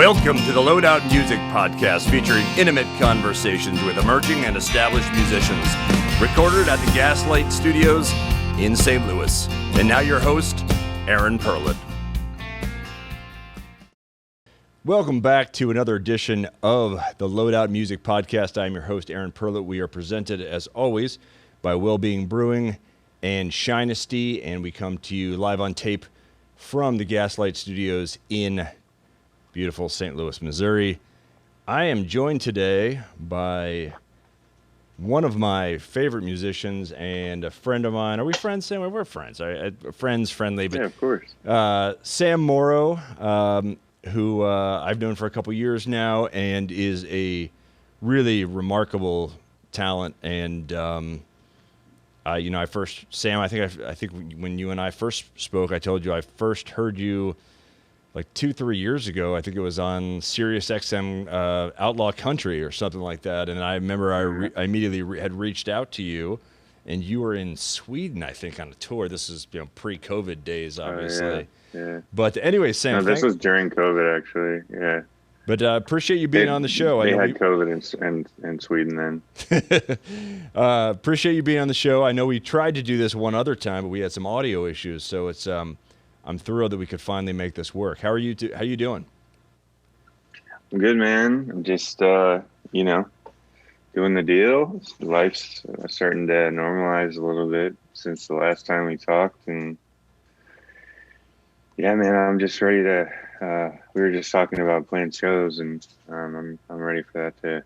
Welcome to the Loadout Music Podcast, featuring intimate conversations with emerging and established musicians, recorded at the Gaslight Studios in St. Louis. And now your host, Aaron Perlett. Welcome back to another edition of the Loadout Music Podcast. I'm your host, Aaron Perlett. We are presented, as always, by Wellbeing Brewing and Shinesty, and we come to you live on tape from the Gaslight Studios in beautiful St. Louis, Missouri. I am joined today by one of my favorite musicians and a friend of mine. Are we friends, Sam? We're friends. Friendly. But, yeah, of course. Sam Morrow, who I've known for a couple years now and is a really remarkable talent. And, I think when you and I first spoke, I told you I first heard you like 2-3 years ago. I think it was on Sirius XM Outlaw Country or something like that. And I remember I immediately had reached out to you, and you were in Sweden, I think, on a tour. This is pre-COVID days, obviously. Yeah. But anyway, Sam. No, this was during COVID, actually. Yeah. But appreciate you being on the show. They had COVID in Sweden then. Appreciate you being on the show. I know we tried to do this one other time, but we had some audio issues. So it's I'm thrilled that we could finally make this work. How are you? How you doing? I'm good, man. I'm just doing the deal. Life's starting to normalize a little bit since the last time we talked, and yeah, man, I'm just ready to. We were just talking about playing shows, and I'm ready for that to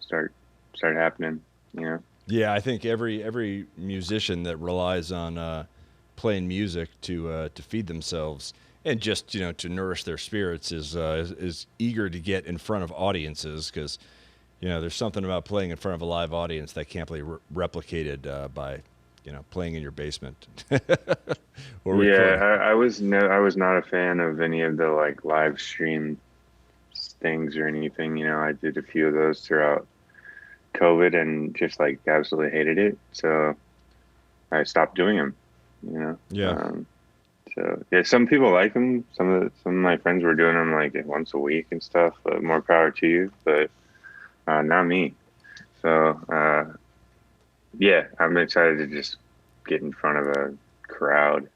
start happening. Yeah, I think every musician that relies on playing music to feed themselves and just to nourish their spirits is eager to get in front of audiences, because there's something about playing in front of a live audience that can't be replicated by playing in your basement. I was not a fan of any of the live stream things or anything. I did a few of those throughout COVID and just absolutely hated it, so I stopped doing them. Some people like them. Some of my friends were doing them once a week and stuff. More power to you, but not me. So I'm excited to just get in front of a crowd.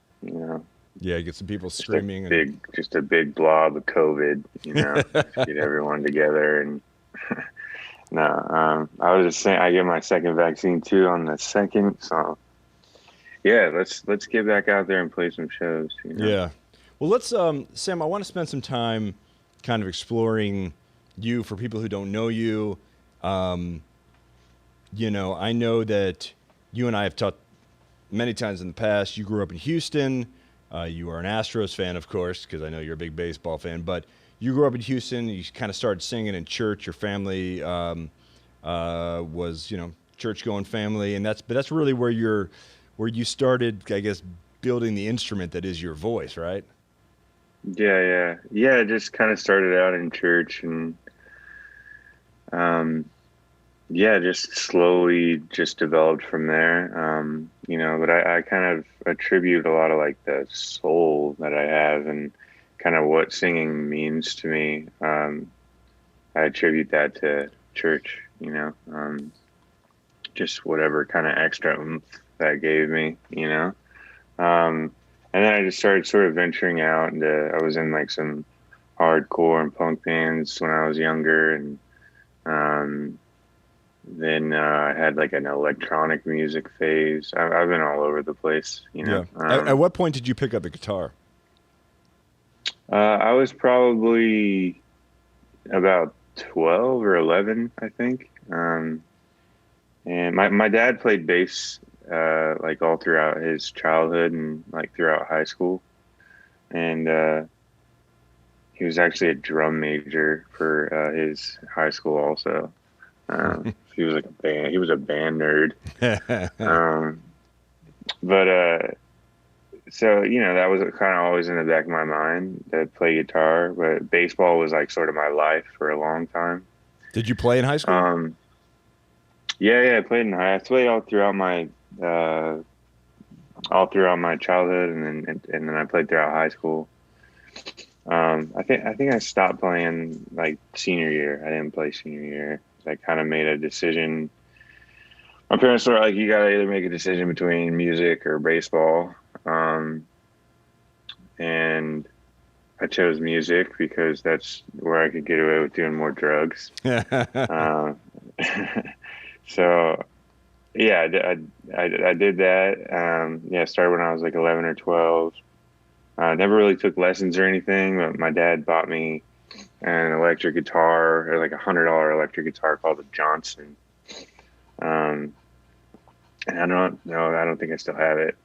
Yeah, get some people screaming. Just a big blob of COVID. Get everyone together and. No, I was just saying I get my second vaccine too on the 2nd, so. Yeah, let's get back out there and play some shows. Yeah. Well, let's, Sam, I want to spend some time kind of exploring you for people who don't know you. I know that you and I have talked many times in the past. You grew up in Houston. You are an Astros fan, of course, because I know you're a big baseball fan. But you grew up in Houston. You kind of started singing in church. Your family was, church-going family, and that's really where you started, I guess, building the instrument that is your voice, right? Yeah. It just kind of started out in church, and just slowly just developed from there. But I kind of attribute a lot of the soul that I have and kind of what singing means to me. I attribute that to church, just whatever kind of extra oomph that gave me, and then I just started sort of venturing out, and I was in some hardcore and punk bands when I was younger, and then I had an electronic music phase. I've been all over the place, Yeah. At what point did you pick up the guitar? I was probably about 12 or 11, I think, and my dad played bass all throughout his childhood and throughout high school, and he was actually a drum major for his high school also. He was he was a band nerd. So that was kind of always in the back of my mind to play guitar, but baseball was sort of my life for a long time. Did you play in high school? Yeah, I played I played all throughout my childhood, and then I played throughout high school. I think I stopped playing like senior year. I didn't play senior year. I kind of made a decision. My parents were like, "You gotta either make a decision between music or baseball," um, and I chose music because that's where I could get away with doing more drugs. Uh, so yeah, I did that. Yeah, started when I was like 11 or 12. Never really took lessons or anything, but my dad bought me an electric guitar, or like $100 electric guitar called the Johnson. Um, and I don't think I still have it,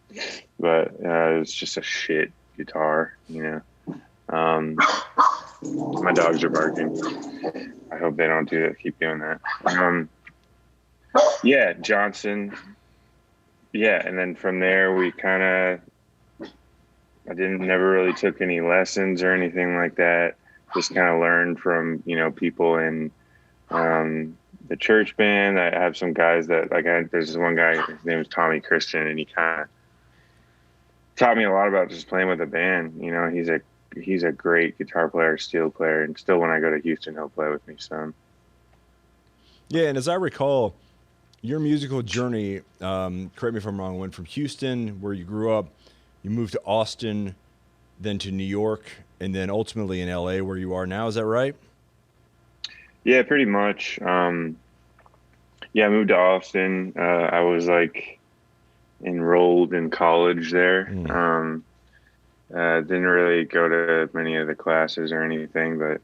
but it was just a shit guitar, you know. Um, my dogs are barking. I hope they don't do that. Keep doing that. Yeah, Johnson. Yeah, and then from there we kind of I didn't never really took any lessons or anything like that. Just kind of learned from people in the church band. I have some guys that there's this one guy. His name is Tommy Christian, and he kind of taught me a lot about just playing with a band. He's a great guitar player, steel player, and still when I go to Houston, he'll play with me some. Yeah, and as I recall, your musical journey, correct me if I'm wrong, went from Houston, where you grew up, you moved to Austin, then to New York, and then ultimately in LA, where you are now. Is that right? Yeah, pretty much. Yeah, I moved to Austin. I was like enrolled in college there. Mm. Didn't really go to many of the classes or anything, but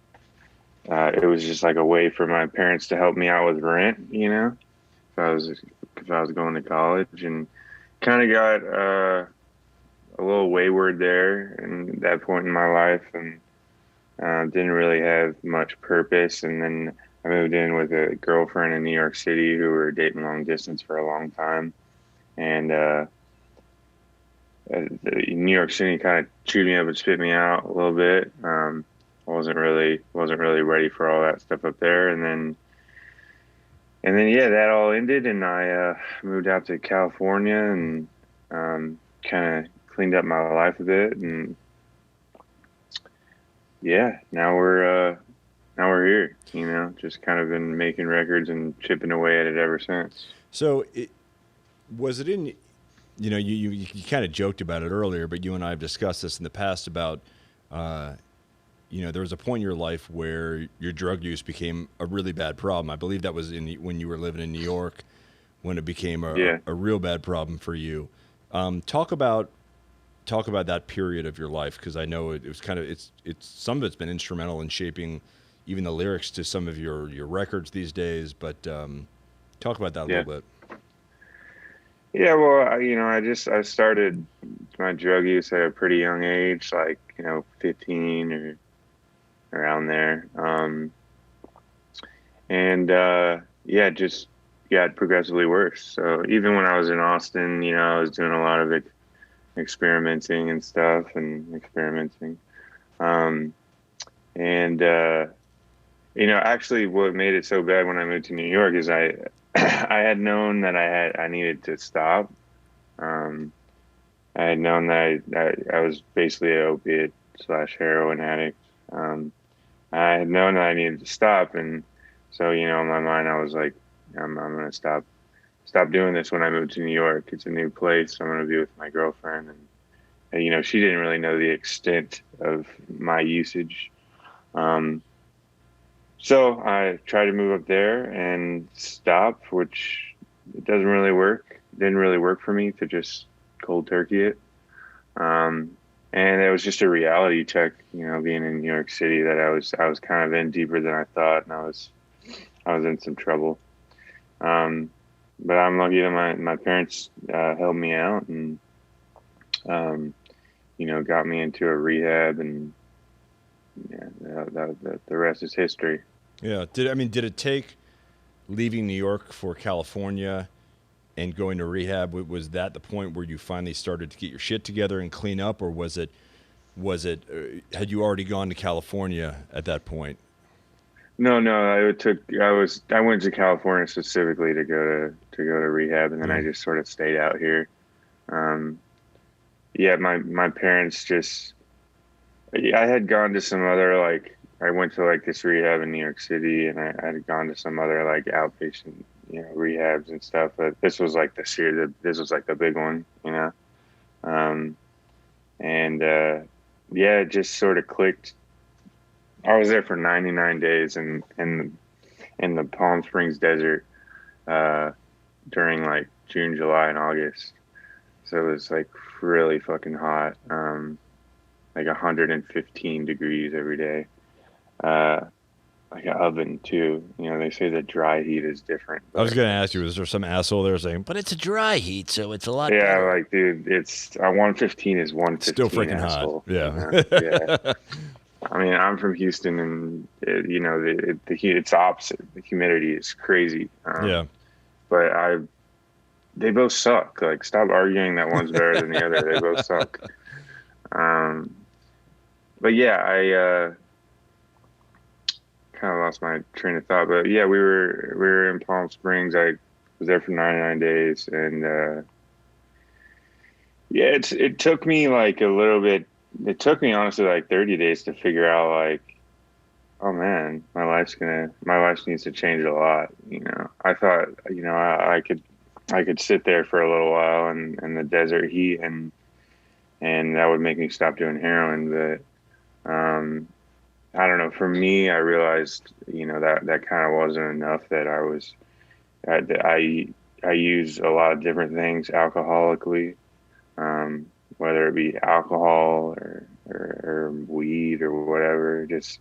it was just like a way for my parents to help me out with rent, if I was going to college, and kind of got a little wayward there and that point in my life, and didn't really have much purpose. And then I moved in with a girlfriend in New York City who were dating long distance for a long time, and New York City kind of chewed me up and spit me out a little bit. I wasn't really ready for all that stuff up there, and then yeah, that all ended, and I moved out to California and kind of cleaned up my life a bit, and yeah, now we're here. Just kind of been making records and chipping away at it ever since. So, was it in, you kind of joked about it earlier, but you and I have discussed this in the past about, uh, there was a point in your life where your drug use became a really bad problem. I believe that was when you were living in New York, when it became Yeah. a real bad problem for you. Talk about that period of your life, because I know it was kind of it's some of it's been instrumental in shaping even the lyrics to some of your records these days. But talk about that a Yeah. little bit. Yeah, well, I started my drug use at a pretty young age, like 15 or around there, and yeah, it just got progressively worse. So even when I was in Austin, I was doing a lot of experimenting and stuff, and experimenting, um, and actually, what made it so bad when I moved to New York is I I had known that I needed to stop. Um, I had known that I was basically an opiate slash heroin addict. I had known that I needed to stop, and so in my mind I was like, I'm gonna stop doing this when I moved to New York. It's a new place. I'm gonna be with my girlfriend, and she didn't really know the extent of my usage. Um, so I tried to move up there and stop, which it doesn't really work. Didn't really work for me to just cold turkey it. Um, and it was just a reality check, being in New York City, that I was kind of in deeper than I thought, and I was in some trouble. Um, but I'm lucky that my parents helped me out, and um, got me into a rehab, and yeah, the rest is history. Yeah. Did it take leaving New York for California and going to rehab? Was that the point where you finally started to get your shit together and clean up, or was it had you already gone to California at that point? No, no, I went to California specifically to go to rehab, and then I Mm. just sort of stayed out here. Um, yeah, my parents just I had gone to some other like I went to like this rehab in New York City, and I had gone to some other like outpatient, rehabs and stuff. But this was like the serious. This was like the big one, Um, and yeah, it just sort of clicked. I was there for 99 days, and in the Palm Springs desert uh, during like June, July, and August. So it was like really fucking hot, like 115 degrees every day. Uh, like an oven too. They say that dry heat is different, I but was going to ask you, is there some asshole there saying, but it's a dry heat, so it's a lot yeah, better? like dude, it's 115 is It's still 115, freaking hot. asshole. Yeah. Yeah. I mean, I'm from Houston, and the heat, it's opposite. The humidity is crazy. Yeah. But they both suck. Like, stop arguing that one's better than the other. They both suck. Um, but yeah, I kind of lost my train of thought. But yeah, we were in Palm Springs. I was there for 99 days, and yeah, it took me like a little bit. It took me honestly like 30 days to figure out like, oh man, my life needs to change a lot. I thought, I could sit there for a little while in the desert heat, and that would make me stop doing heroin. But I don't know. For me, I realized, that kind of wasn't enough. That I use a lot of different things alcoholically, whether it be alcohol or weed or whatever. Just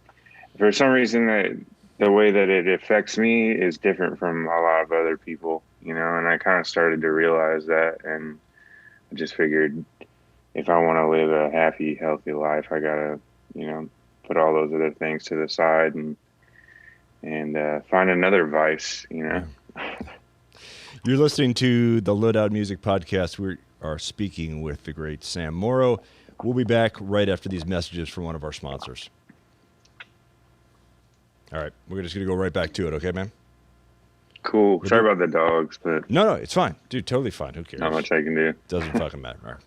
for some reason, that the way that it affects me is different from a lot of other people, and I kind of started to realize that, and I just figured if I want to live a happy, healthy life, I gotta, put all those other things to the side and find another vice. Yeah. You're listening to the Loadout Music Podcast. We are speaking with the great Sam Morrow. We'll be back right after these messages from one of our sponsors. All right. We're just going to go right back to it. Okay, man? Cool. Sorry about the dogs, but No, it's fine. Dude, totally fine. Who cares? not much I can do. Doesn't fucking matter. All right.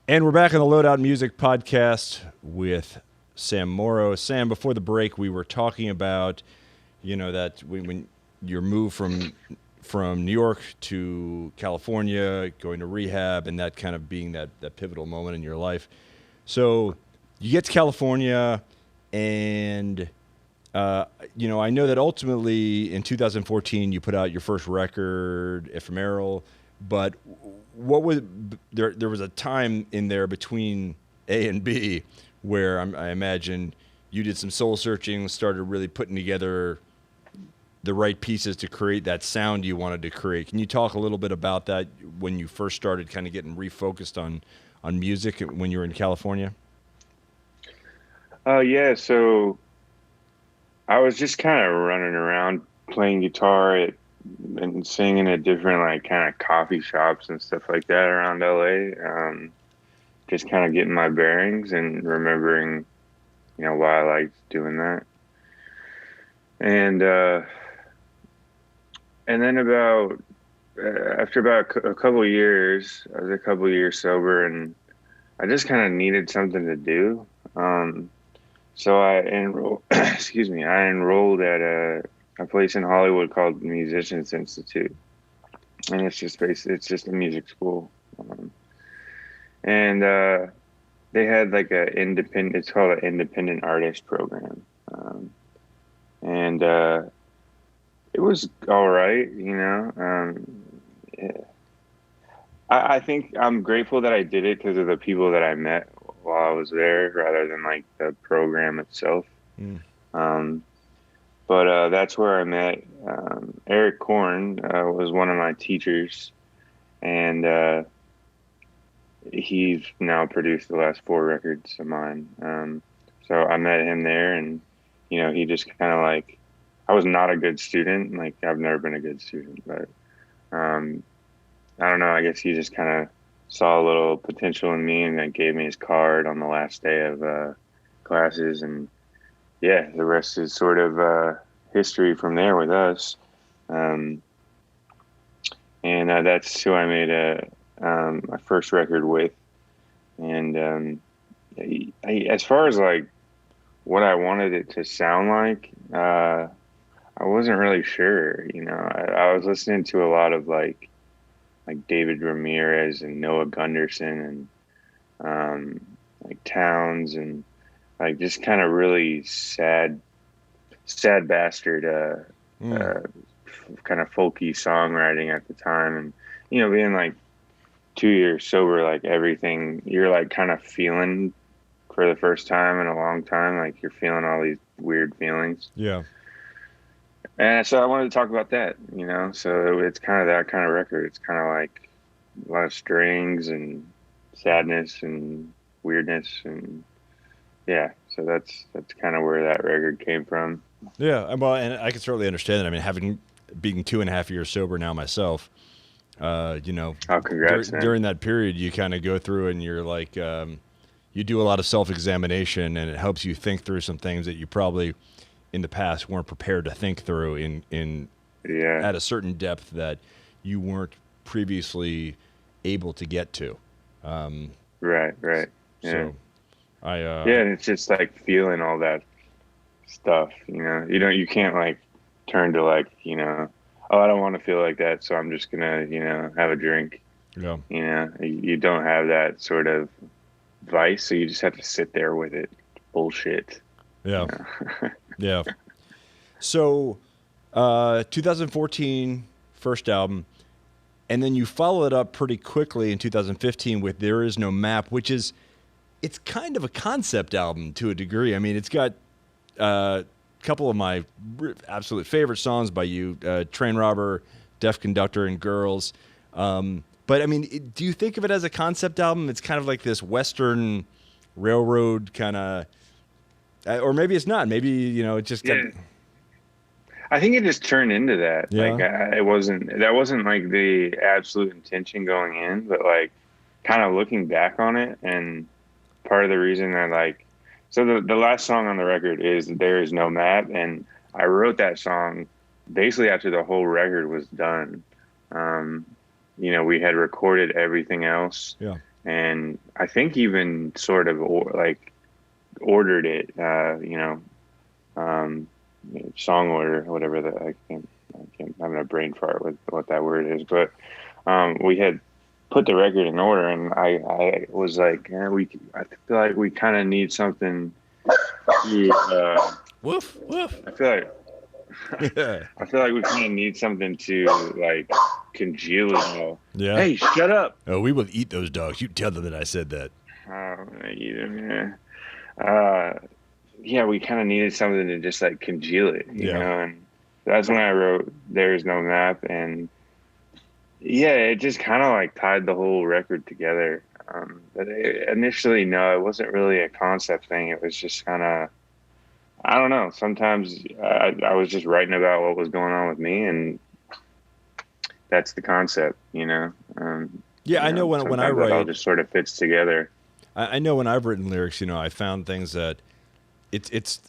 And we're back on the Loadout Music Podcast with Sam Morrow. Sam, before the break, we were talking about, that when your move from New York to California, going to rehab, and that kind of being that pivotal moment in your life. So you get to California, and I know that ultimately in 2014 you put out your first record, Ephemeral. But what was there was a time in there between A and B where I imagine you did some soul searching, started really putting together the right pieces to create that sound you wanted to create. Can you talk a little bit about that when you first started kind of getting refocused on music when you were in California? Yeah, so I was just kind of running around playing guitar and singing at different like kind of coffee shops and stuff like that around LA. Just kind of getting my bearings and remembering, why I liked doing that. And then after about a couple of years, I was a couple of years sober, and I just kind of needed something to do. So I enrolled, excuse me, I enrolled at a place in Hollywood called Musicians Institute, and it's just a music school. And they had like it's called an independent artist program. And it was all right. Yeah. I think I'm grateful that I did it because of the people that I met while I was there, rather than like the program itself. Mm. But that's where I met Eric Korn. Was one of my teachers, and he's now produced the last 4 records of mine. So I met him there, and he just kind of like, I was not a good student. Like, I've never been a good student, but I don't know. I guess he just kind of saw a little potential in me, and then gave me his card on the last day of classes. And yeah, the rest is sort of history from there with us. And that's who I made my first record with. And as far as like what I wanted it to sound like, I wasn't really sure. I was listening to a lot of like David Ramirez and Noah Gunderson and like Towns and like just kind of really sad bastard Mm. kind of folky songwriting at the time, and being like 2 years sober, like everything you're like kind of feeling for the first time in a long time, like you're feeling all these weird feelings. Yeah. And so I wanted to talk about that, so it's kind of that kind of record. It's kind of like a lot of strings and sadness and weirdness, and yeah, so that's kind of where that record came from. Yeah. Well, and I can certainly understand that. I mean, having being 2.5 years sober now myself, Oh, congrats, man. during that period, you kind of go through and you're like, you do a lot of self-examination, and it helps you think through some things that you probably in the past weren't prepared to think through in Yeah. at a certain depth that you weren't previously able to get to. Right. Yeah. So I Yeah, and it's just like feeling all that stuff, you can't like turn to like, oh, I don't want to feel like that, so I'm just gonna, have a drink. yeah You don't have that sort of vice, so you just have to sit there with it. Bullshit. yeah You know? yeah. So 2014 first album, and then you follow it up pretty quickly in 2015 with There Is No Map, which is it's kind of a concept album to a degree. I mean, it's got a couple of my absolute favorite songs by you, Train Robber, Deaf Conductor, and Girls. But I mean, do you think of it as a concept album? It's kind of like this Western railroad kind of, or maybe it's not. Maybe, it just got, Yeah, I think it just turned into that. Like, yeah, that wasn't like the absolute intention going in, but like kind of looking back on it, and part of the reason that like, so the last song on the record is There Is No Map, and I wrote that song basically after the whole record was done. Um, we had recorded everything else, yeah, and I think even sort of like ordered it, um, song order, whatever that I'm having a brain fart with what that word is, but we had put the record in order, and I was like, I feel like we kind of need something to, woof, woof. I feel like Yeah, I feel like we kind of need something to like congeal it all. yeah. Hey, shut up! Oh, we will eat those dogs. You tell them that I said that. Yeah. Uh, yeah, we kind of needed something to just like congeal it, Yeah, and that's when I wrote "There's No Map," and yeah, it just kind of like tied the whole record together. But initially, no, it wasn't really a concept thing. It was just kind of, I don't know. Sometimes I was just writing about what was going on with me, and that's the concept. yeah. I know when I Sometimes that all write, just sort of fits together. I know when I've written lyrics, I found things that it's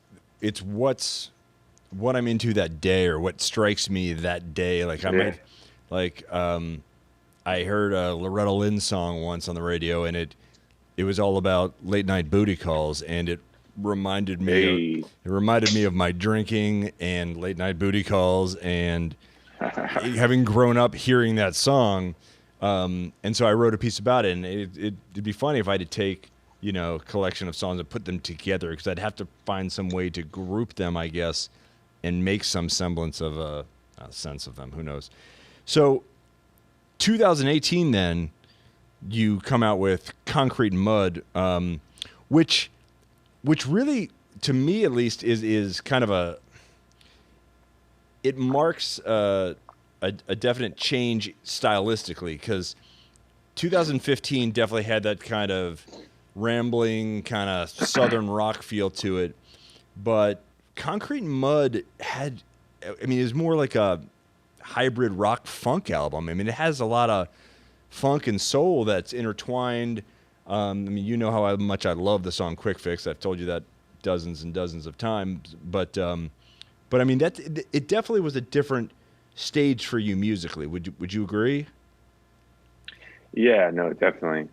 what I'm into that day or what strikes me that day. Like I Yeah. might like I heard a Loretta Lynn song once on the radio, and it was all about late night booty calls, and Hey. it reminded me of my drinking and late night booty calls, and having grown up hearing that song. And so I wrote a piece about it, and it'd be funny if I had to take, a collection of songs and put them together, because I'd have to find some way to group them, I guess, and make some semblance of a sense of them. Who knows? So 2018, then you come out with Concrete Mud, which really, to me at least, is kind of it marks a definite change stylistically, because 2015 definitely had that kind of rambling, kind of southern rock feel to it, but Concrete Mud had, I mean, it was more like a hybrid rock funk album. I mean, it has a lot of funk and soul that's intertwined. I mean, how much I love the song Quick Fix. I've told you that dozens and dozens of times, but I mean, it definitely was a different stage for you musically. Would you agree? Yeah, no, definitely.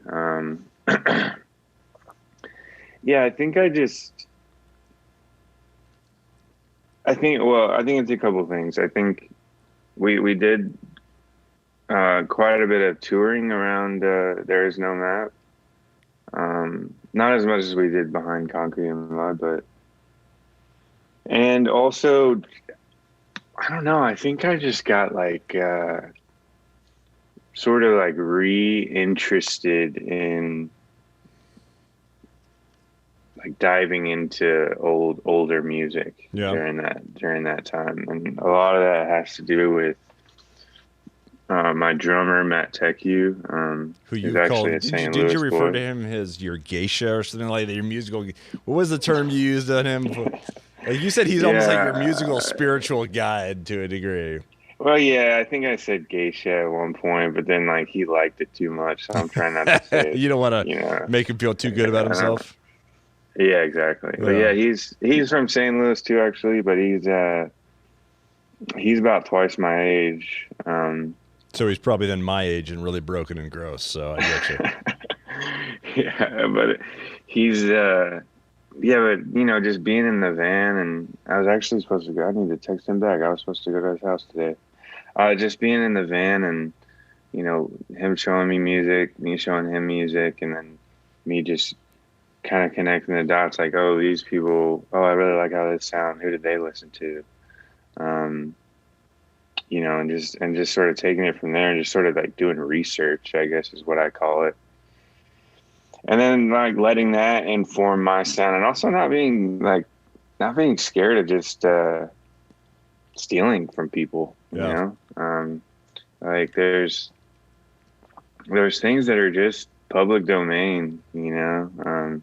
Yeah, I think it's a couple things. I think we did quite a bit of touring around There Is No Map. Not as much as we did behind Concrete and Mud, but and also I don't know. I think I just got like sort of like re-interested in like diving into older music Yeah. during that time, and a lot of that has to do with my drummer Matt Tecu, Who who's you actually called? a St. Did you Louis refer to boy. him as your geisha or something like that? Your musical. What was the term you used on him? Like you said, he's almost like your musical Yeah, spiritual guide to a degree. well, yeah, I think I said geisha at one point, but then like he liked it too much, so I'm trying not to say it. You don't want to You know, make him feel too good about I don't, himself. yeah, exactly. But Yeah. yeah, he's from St. Louis too, actually, but he's about twice my age. So he's probably then my age and really broken and gross. So I get you. Yeah, but he's yeah, but you know, just being in the van, and I was actually supposed to go. I need to text him back. I was supposed to go to his house today. Just being in the van, and you know, him showing me music, me showing him music, and then me just kind of connecting the dots. Like, oh, these people. Oh, I really like how they sound. Who did they listen to? Um, you know, and just sort of taking it from there, and just sort of like doing research, I guess is what I call it. And then like letting that inform my sound, and also not being scared of just stealing from people, you Yeah. know. Like there's things that are just public domain, you know.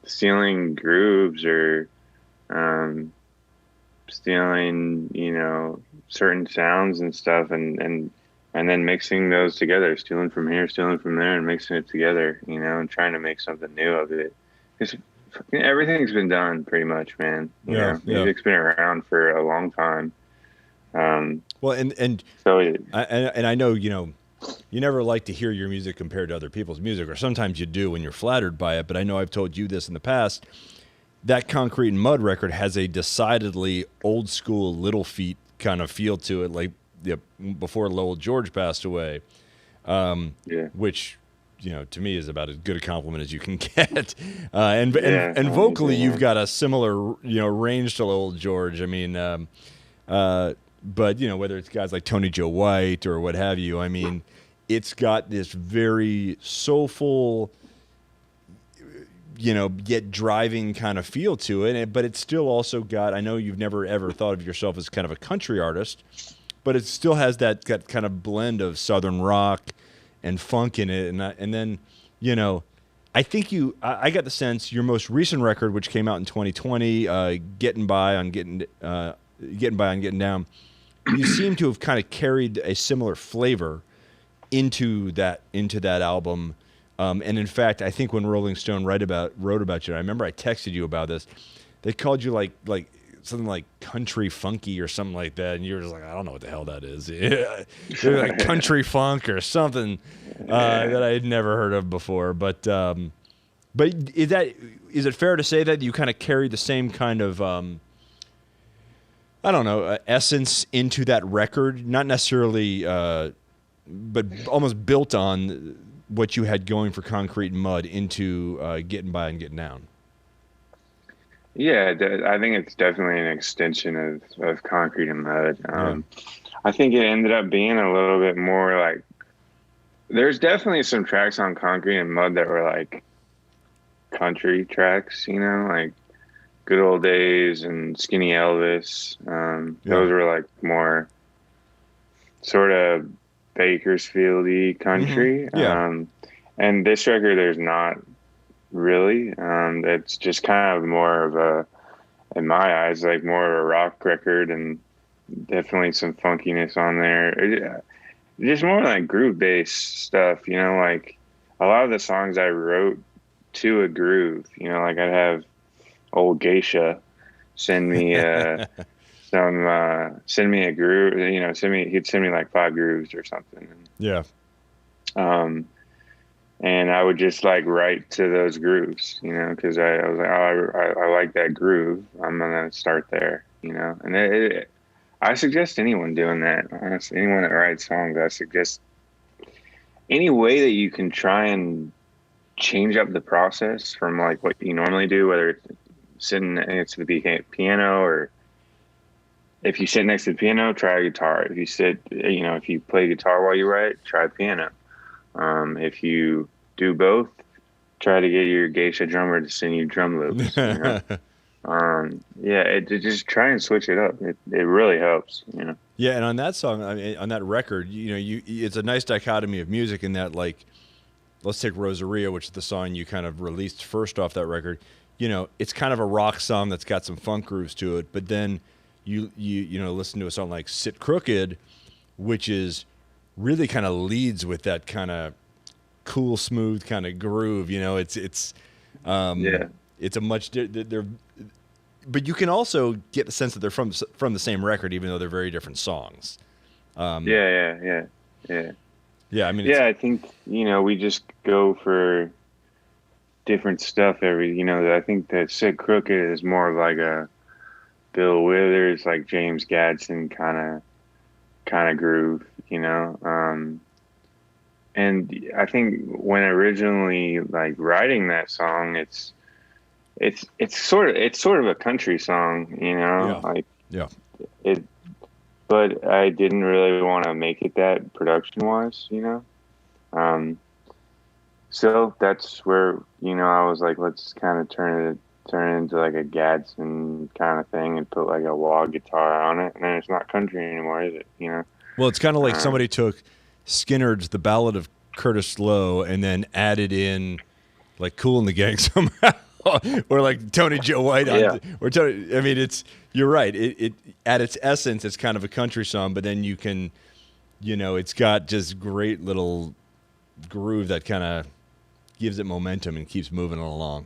Stealing grooves or um, stealing, you know, certain sounds and stuff, and then mixing those together, stealing from here, stealing from there, and mixing it together, you know, and trying to make something new of it. Because everything's been done pretty much, man. You Yeah. know, Yeah. music's been around for a long time. Um, Well, and so and I know you never like to hear your music compared to other people's music, or sometimes you do when you're flattered by it. But I know I've told you this in the past. That Concrete and Mud record has a decidedly old school Little Feat kind of feel to it, like before Lowell George passed away, yeah, which to me is about as good a compliment as you can get. And yeah, and no, me vocally, too, you've man. got a similar range to Lowell George. I mean, but whether it's guys like Tony Joe White or what have you, I mean, it's got this very soulful, yet driving kind of feel to it. But it's still also got, I know you've never ever thought of yourself as kind of a country artist, but it still has that kind of blend of Southern rock and funk in it. And then, I think I got the sense your most recent record, which came out in 2020, Getting By on Getting Down, you seem to have kind of carried a similar flavor into that album. And in fact, I think when Rolling Stone wrote about you, I remember I texted you about this. They called you like something like country funky or something like that, and you were just like, I don't know what the hell that is. Yeah. They're like country funk or something Yeah. that I had never heard of before. But is it fair to say that you kind of carry the same kind of I don't know, essence into that record? Not necessarily, but almost built on what you had going for Concrete and Mud into Getting By and Getting Down. Yeah, I think it's definitely an extension of Concrete and Mud. Yeah. I think it ended up being a little bit more like there's definitely some tracks on Concrete and Mud that were like country tracks, you know, like Good Old Days and Skinny Elvis. Yeah. Those were like more sort of Bakersfieldy Mm-hmm. country. Yeah. And this record, there's not really. It's just kind of more of in my eyes, like more of a rock record and definitely some funkiness on there. Just more like groove based stuff, you know, like a lot of the songs I wrote to a groove, you know, like I'd have old Geisha send me send me a groove, you know, he'd send me like five grooves or something. Yeah. Um and I would just like write to those grooves, because I was like, oh, I like that groove. I'm gonna start there, and I suggest anyone doing that. Honestly, anyone that writes songs, I suggest any way that you can try and change up the process from like what you normally do, whether it's sitting next to the piano, or if you sit next to the piano, try a guitar. If you play guitar while you write, try piano. If you do both, try to get your geisha drummer to sing you drum loops. Yeah, just try and switch it up. It really helps. Yeah, and on that song, I mean, on that record, it's a nice dichotomy of music in that, like, let's take Rosarita, which is the song you kind of released first off that record. It's kind of a rock song that's got some funk grooves to it, but then you listen to a song like Sit Crooked, which is really kind of leads with that kind of cool, smooth kind of groove. It's Yeah. it's a much they're, but you can also get the sense that they're from the same record, even though they're very different songs. Yeah. Yeah, I mean, Yeah, I think, we just go for different stuff I think that Sit Crooked is more of like a Bill Withers, like James Gadsden kind of groove. And I think when originally like writing that song, it's sort of a country song, yeah, like yeah, it, but I didn't really want to make it that production wise. So that's where, I was like, let's kind of turn it into like a Gadsden kind of thing and put like a wah guitar on it, and then it's not country anymore, is it? Well, it's kind of like Um, somebody took Skinner's "The Ballad of Curtis Lowe" and then added in like "Cool in the Gang" somehow, or like Tony Joe White yeah, or Tony. I mean, you're right. It at its essence, it's kind of a country song, but then you can, it's got just great little groove that kind of gives it momentum and keeps moving it along.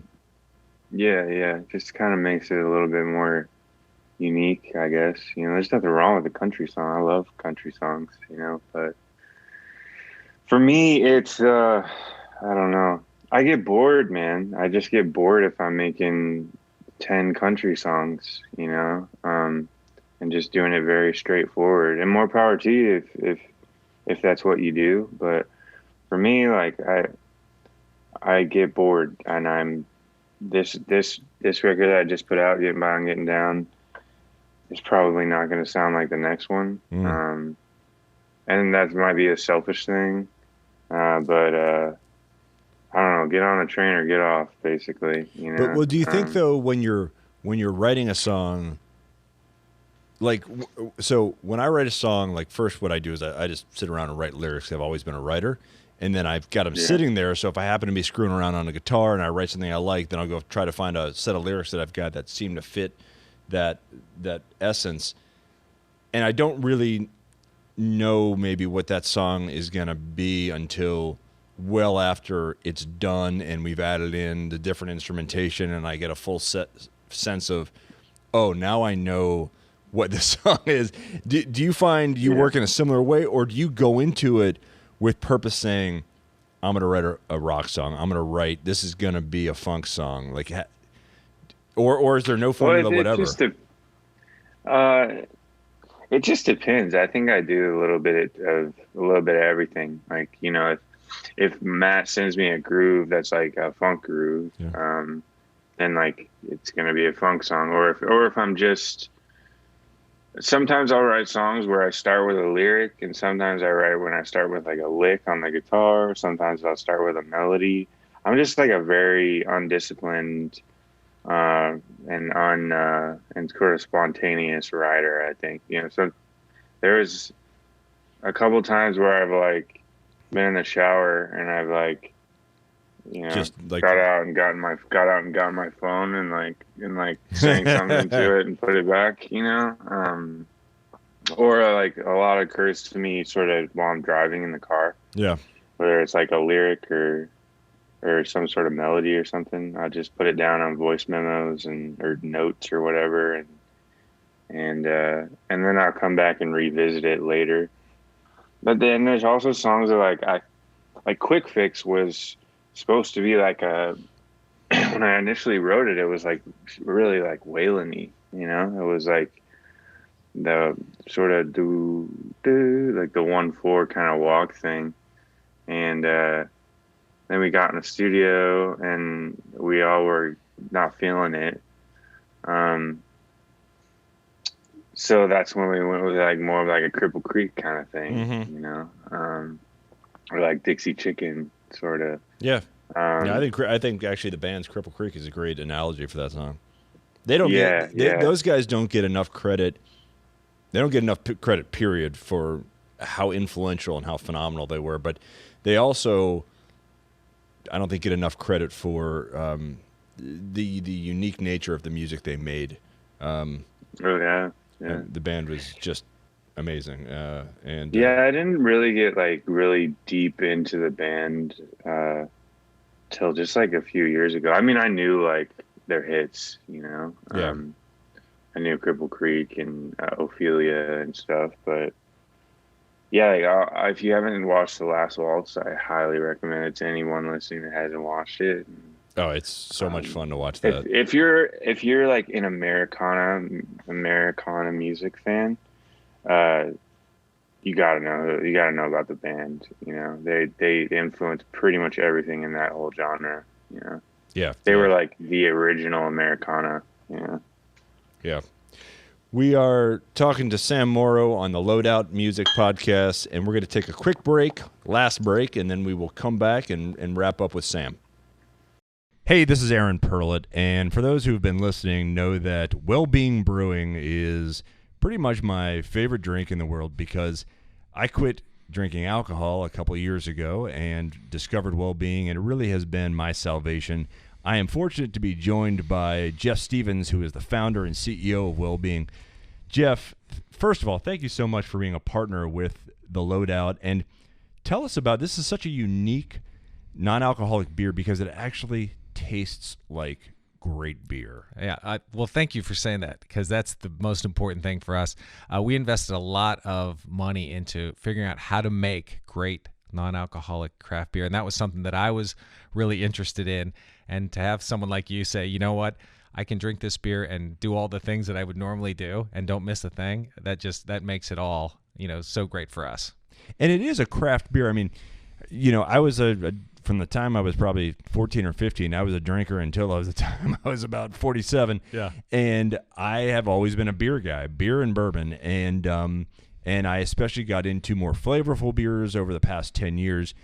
yeah, just kind of makes it a little bit more unique, I guess. There's nothing wrong with a country song. I love country songs, but for me, it's I don't know. I get bored, man. I just get bored if I'm making 10 country songs, and just doing it very straightforward. And more power to you if that's what you do. But for me, like I get bored, and I'm this record that I just put out, Getting By on Getting Down, is probably not going to sound like the next one. Mm. And that might be a selfish thing. But I don't know, get on the train or get off, basically. But well, do you think though when you're writing a song, like so when I write a song, like first what I do is I just sit around and write lyrics. I've always been a writer, and then I've got them Yeah, sitting there. So if I happen to be screwing around on a guitar and I write something I like, then I'll go try to find a set of lyrics that I've got that seem to fit that essence. And I don't really know maybe what that song is going to be until well after it's done and we've added in the different instrumentation and I get a full sense of, oh, now I know what the song is. Do you find you yeah. work in a similar way, or do you go into it with purpose saying, I'm going to write a rock song, I'm going to write, this is going to be a funk song, like, or is there no Well, formula, whatever? uh, it just depends. I think I do a little bit of everything. Like, if Matt sends me a groove that's like a funk groove, Yeah. then like it's gonna be a funk song. Or if I'm just, sometimes I'll write songs where I start with a lyric, and sometimes I write when I start with like a lick on the guitar. Sometimes I'll start with a melody. I'm just like a very undisciplined and sort of spontaneous writer, I think. So there's a couple times where I've like been in the shower and I've like, Just like, got out and gotten my phone and like sang something to it and put it back, or like a lot occurs to me sort of while I'm driving in the car, yeah. whether it's like a lyric or some sort of melody or something. I just put it down on voice memos or notes or whatever, and then I'll come back and revisit it later. But then there's also songs that like Quick Fix was supposed to be like a when I initially wrote it, it was like really like Waylon-y, you know. It was like the sort of do do like the 1/4 kind of walk thing, and then we got in the studio and we all were not feeling it. So that's when we went with like more of like a Cripple Creek kind of thing, you know, or like Dixie Chicken sort of. Yeah. Yeah, I think actually the band's Cripple Creek is a great analogy for that song. They don't those guys don't get enough credit. They don't get enough credit, period, for how influential and how phenomenal they were. But they also, I don't think, get enough credit for the unique nature of the music they made. The band was just amazing. I didn't really get like really deep into the band till just like a few years ago. I mean, I knew like their hits, you know. I knew Cripple Creek and Ophelia and stuff, but yeah, like, if you haven't watched The Last Waltz, I highly recommend it to anyone listening that hasn't watched it. Oh, it's so much fun to watch that. If you're like an Americana music fan, you gotta know about the band. You know, they influenced pretty much everything in that whole genre. You know, they were like the original Americana. Yeah. We are talking to Sam Morrow on the Loadout Music Podcast, and we're going to take a quick break, last break, and then we will come back and wrap up with Sam. Hey, this is Aaron Perlett, and for those who have been listening, know that Well-Being Brewing is pretty much my favorite drink in the world because I quit drinking alcohol a couple of years ago and discovered Well-Being, and it really has been my salvation. I am fortunate to be joined by Jeff Stevens, who is the founder and CEO of Well-Being. Jeff, first of all, thank you so much for being a partner with the Loadout, and tell us about this. Is such a unique non-alcoholic beer because it actually tastes like great beer. Yeah, well, thank you for saying that because that's the most important thing for us. We invested a lot of money into figuring out how to make great non-alcoholic craft beer, and that was something that I was really interested in. And to have someone like you say, you know what, I can drink this beer and do all the things that I would normally do and don't miss a thing, that makes it all, you know, so great for us. And it is a craft beer. I mean, you know, I was from the time I was probably 14 or 15, I was a drinker until the time I was about 47. Yeah. And I have always been a beer guy, beer and bourbon. And I especially got into more flavorful beers over the past 10 years.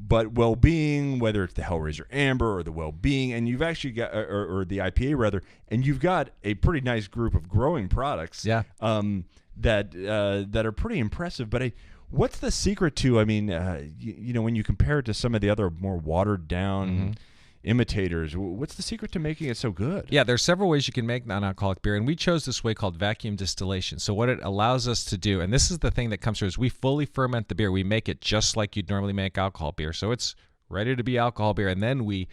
But Well-Being, whether it's the Hellraiser Amber or the Well-Being, and you've actually got, or the IPA rather, and you've got a pretty nice group of growing products that are pretty impressive. But what's the secret to, I mean, you know, when you compare it to some of the other more watered down imitators, what's the secret to making it so good? Yeah, there's several ways you can make non-alcoholic beer, and we chose this way called vacuum distillation. So what it allows us to do, and this is the thing that comes through, is we fully ferment the beer. We make it just like you'd normally make alcohol beer. So it's ready to be alcohol beer, and then we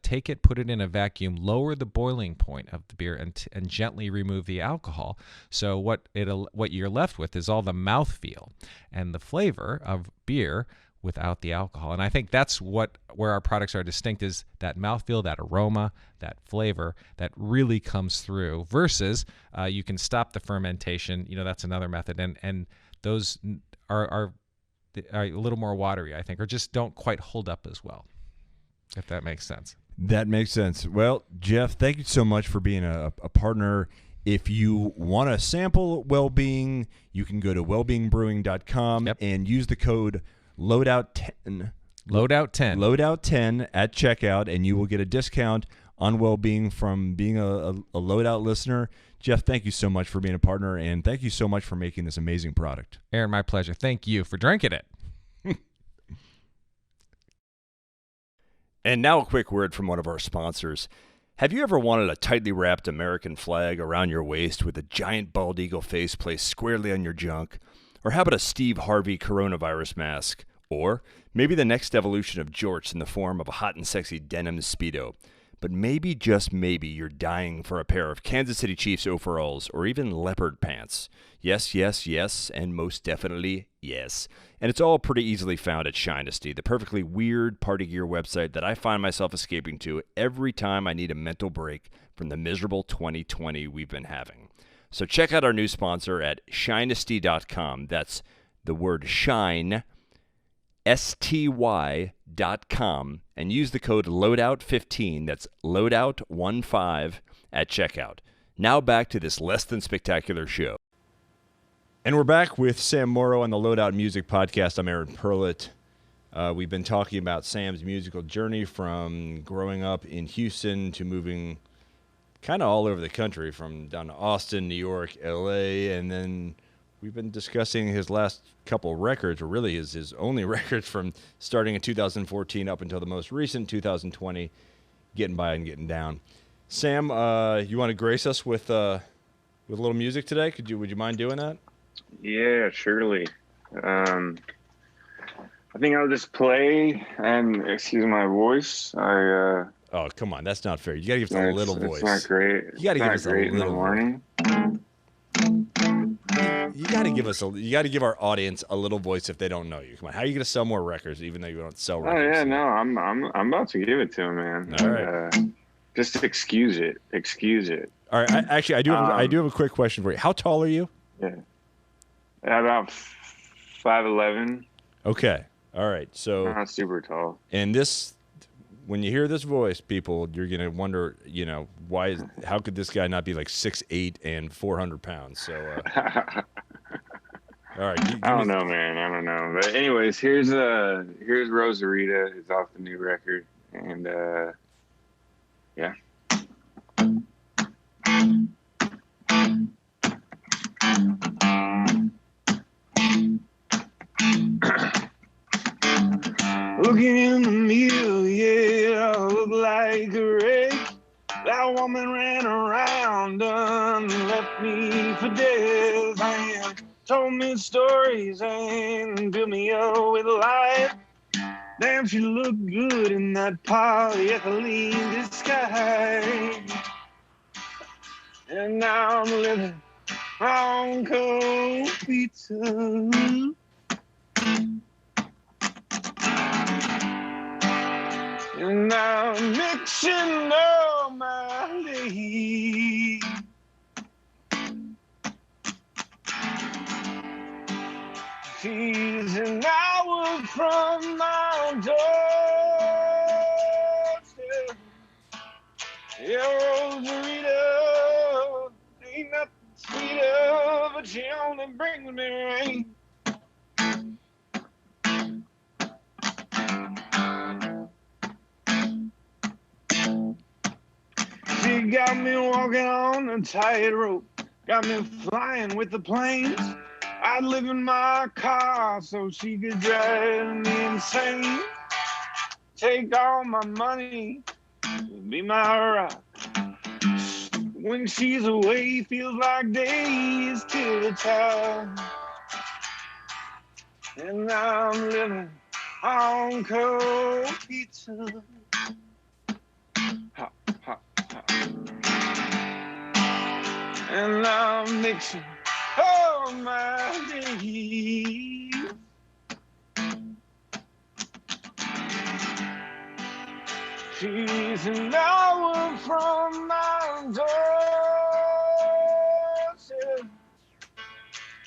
take it, put it in a vacuum, lower the boiling point of the beer, and gently remove the alcohol. So what you're left with is all the mouthfeel and the flavor of beer without the alcohol. And I think that's where our products are distinct, is that mouthfeel, that aroma, that flavor that really comes through, versus you can stop the fermentation. You know, that's another method. And those are a little more watery, I think, or just don't quite hold up as well, if that makes sense. That makes sense. Well, Jeff, thank you so much for being a partner. If you want to sample Well-Being, you can go to wellbeingbrewing.com and use the code Loadout10 at checkout, and you will get a discount on Well-Being from being a Loadout listener. Jeff, thank you so much for being a partner, and thank you so much for making this amazing product. Aaron, my pleasure. Thank you for drinking it. And now a quick word from one of our sponsors. Have you ever wanted a tightly wrapped American flag around your waist with a giant bald eagle face placed squarely on your junk? Or how about a Steve Harvey coronavirus mask? Or maybe the next evolution of jorts in the form of a hot and sexy denim Speedo? but maybe, just maybe, you're dying for a pair of Kansas City Chiefs overalls or even leopard pants. Yes, yes, yes, and most definitely yes. And it's all pretty easily found at Shinesty, the perfectly weird party gear website that I find myself escaping to every time I need a mental break from the miserable 2020 we've been having. So check out our new sponsor at shinesty.com. That's the word shine, STY.com, and use the code LOADOUT15, that's LOADOUT15, at checkout. Now back to this less than spectacular show. And we're back with Sam Morrow on the Loadout Music Podcast. I'm Aaron Perlett. We've been talking about Sam's musical journey from growing up in Houston to moving kind of all over the country, from down to Austin, New York, LA, and then we've been discussing his last couple records, or really his only records, from starting in 2014 up until the most recent 2020, Getting By and Getting Down. Sam, you want to grace us with a little music today? Would you mind doing that? Yeah, surely. I think I'll just play, and excuse my voice. Oh, come on, that's not fair. You gotta give us a little voice. It's not great. You gotta give us a little in the morning. You gotta give our audience a little voice if they don't know you. Come on, how are you gonna sell more records even though you don't sell records? Oh yeah, no, I'm about to give it to him, man. All right. Just excuse it. All right. I do have a quick question for you. How tall are you? Yeah. About 5'11". Okay. All right. So not super tall. And this, when you hear this voice, people, you're gonna wonder, how could this guy not be like 6'8" and 400 pounds? So, all right. I don't know, man. I don't know. But anyways, here's Rosarita. It's off the new record, and yeah. Looking in the mirror, yeah, I look like a wreck. That woman ran around and left me for dead. And told me stories and filled me up with life. Damn, she looked good in that polyethylene disguise. And now I'm living on cold pizza. And I'm mixing all my days. She's an hour from my doorstep. Yeah, Rosarita, ain't nothing sweeter, but she only brings me rain. She got me walking on a tightrope, got me flying with the planes. I'd live in my car so she could drive me insane. Take all my money, be my rock. When she's away, feels like days till the time. And I'm living on cold pizza. Hot, hot, hot. And I'm mixing all my days. She's an hour from my doorstep.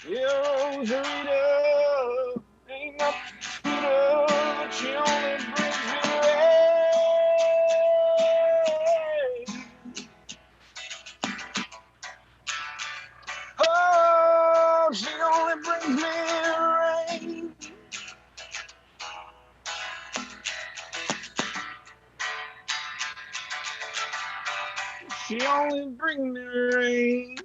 Yeah, Rosarita, ain't nothing sweeter, but she only brings me rain. Oh, she only brings me rain. She only brings me rain.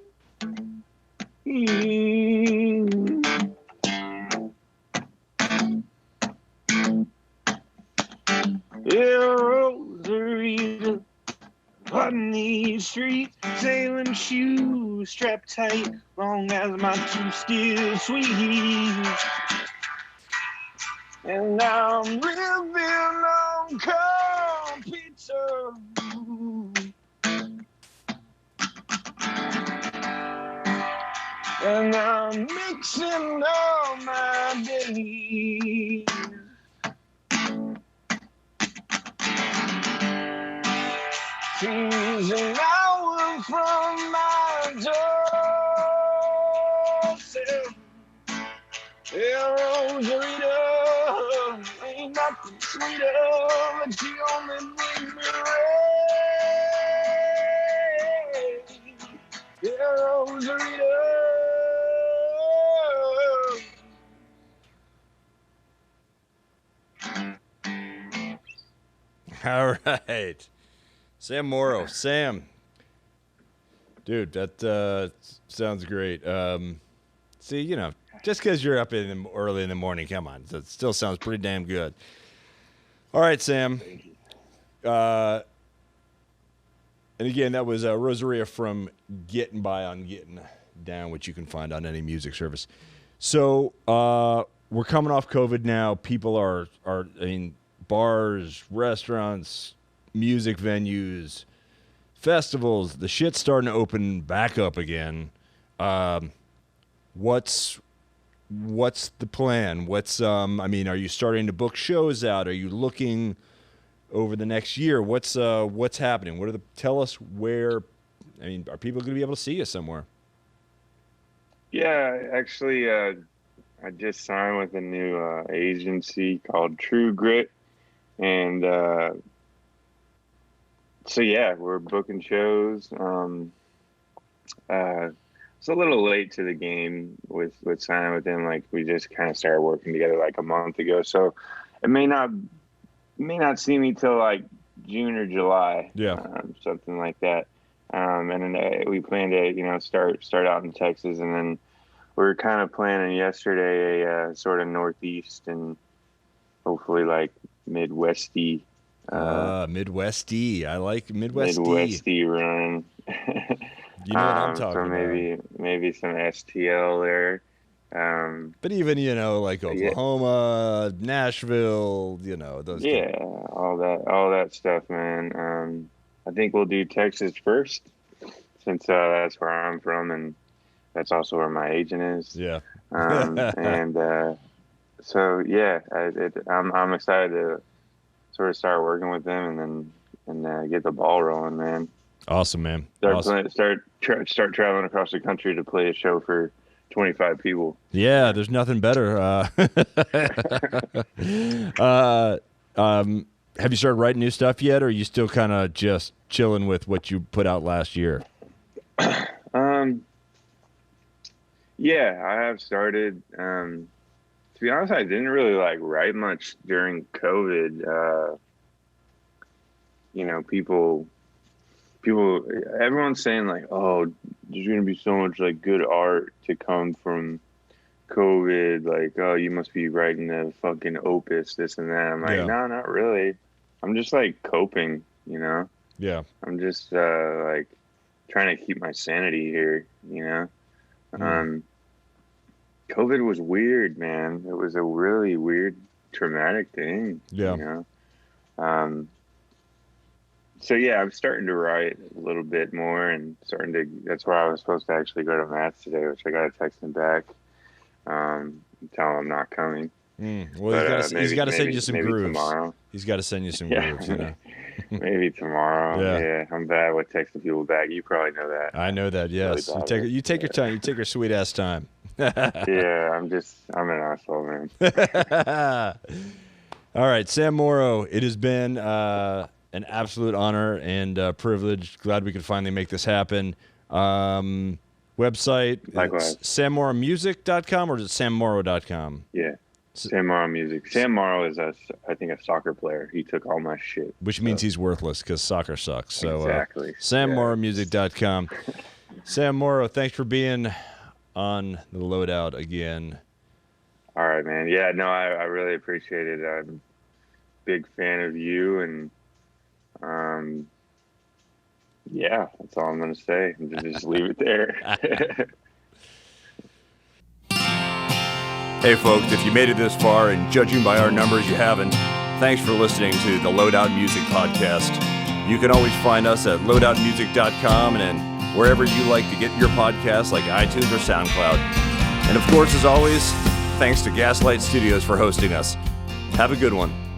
Yeah, Rosarita, on these streets, sailing shoes strapped tight, long as my tooth still sweet. And now I'm living on cold pizza. and I'm mixing all my days. She's an hour from my doorstep. Yeah, Rosarita, ain't nothing sweeter, but she only brings me rain. Yeah, Rosarita. All right. Sam Morrow. Sam. Dude, that sounds great. See, you know, just because you're up early in the morning, come on. That still sounds pretty damn good. All right, Sam. And again, that was Rosarita from Getting By on Getting Down, which you can find on any music service. So we're coming off COVID now. People are I mean, bars, restaurants, music venues, festivals, the shit's starting to open back up again. What's the plan? I mean, are you starting to book shows out? Are you looking over the next year? What's happening? Tell us where, I mean, are people going to be able to see you somewhere? Yeah, actually, I just signed with a new agency called True Grit. And so, yeah, we're booking shows. It's a little late to the game with signing with them. Like, we just kind of started working together like a month ago. So it may not see me till like June or July. Yeah. Something like that. And then we plan to, you know, start out in Texas, and then we were kind of planning yesterday a sort of Northeast and hopefully like Midwesty. Midwesty. I like Midwesty. Midwesty run. You know what I'm talking so maybe some STL there. But even, you know, like Oklahoma, Nashville, you know, those. Yeah, all that stuff, man. I think we'll do Texas first, since that's where I'm from, and that's also where my agent is. Yeah. So yeah, I'm excited to sort of start working with them and get the ball rolling, man. Awesome, man. Start traveling across the country to play a show for 25 people. Yeah, there's nothing better. Have you started writing new stuff yet, or are you still kind of just chilling with what you put out last year? Yeah, I have started. To be honest, I didn't really like write much during COVID. You know, people, everyone's saying like, oh, there's going to be so much like good art to come from COVID. Like, oh, you must be writing a fucking opus, this and that. I'm like, no, not really. I'm just like coping, you know? Yeah. I'm just like trying to keep my sanity here, you know? COVID was weird, man. It was a really weird, traumatic thing. Yeah. You know? So yeah, I'm starting to write a little bit more, and that's where I was supposed to actually go to Matt's today, which I got to text him back, tell him I'm not coming. Well, he's got to send you some grooves. Tomorrow. He's got to send you some grooves, you know. Maybe tomorrow. Yeah, I'm bad with texting people back. You probably know that. I know that. Yes, really you take your time. You take your sweet ass time. Yeah, I'm an asshole, man. All right, Sam Morrow. It has been an absolute honor and privilege. Glad we could finally make this happen. Website, likewise. SamMorrowMusic.com, or is it SamMorrow.com? Yeah. Sam Morrow Music. Sam Morrow is I think a soccer player. He took all my shit. Which means he's worthless because soccer sucks. So exactly. SamMorrowMusic.com. Sam Morrow, thanks for being on the Loadout again. All right, man. Yeah, no, I really appreciate it. I'm a big fan of you, and yeah, that's all I'm gonna say. Just leave it there. Hey folks, if you made it this far, and judging by our numbers you haven't, thanks for listening to the Loadout Music Podcast. You can always find us at loadoutmusic.com and wherever you like to get your podcasts like iTunes or SoundCloud. And of course, as always, thanks to Gaslight Studios for hosting us. Have a good one.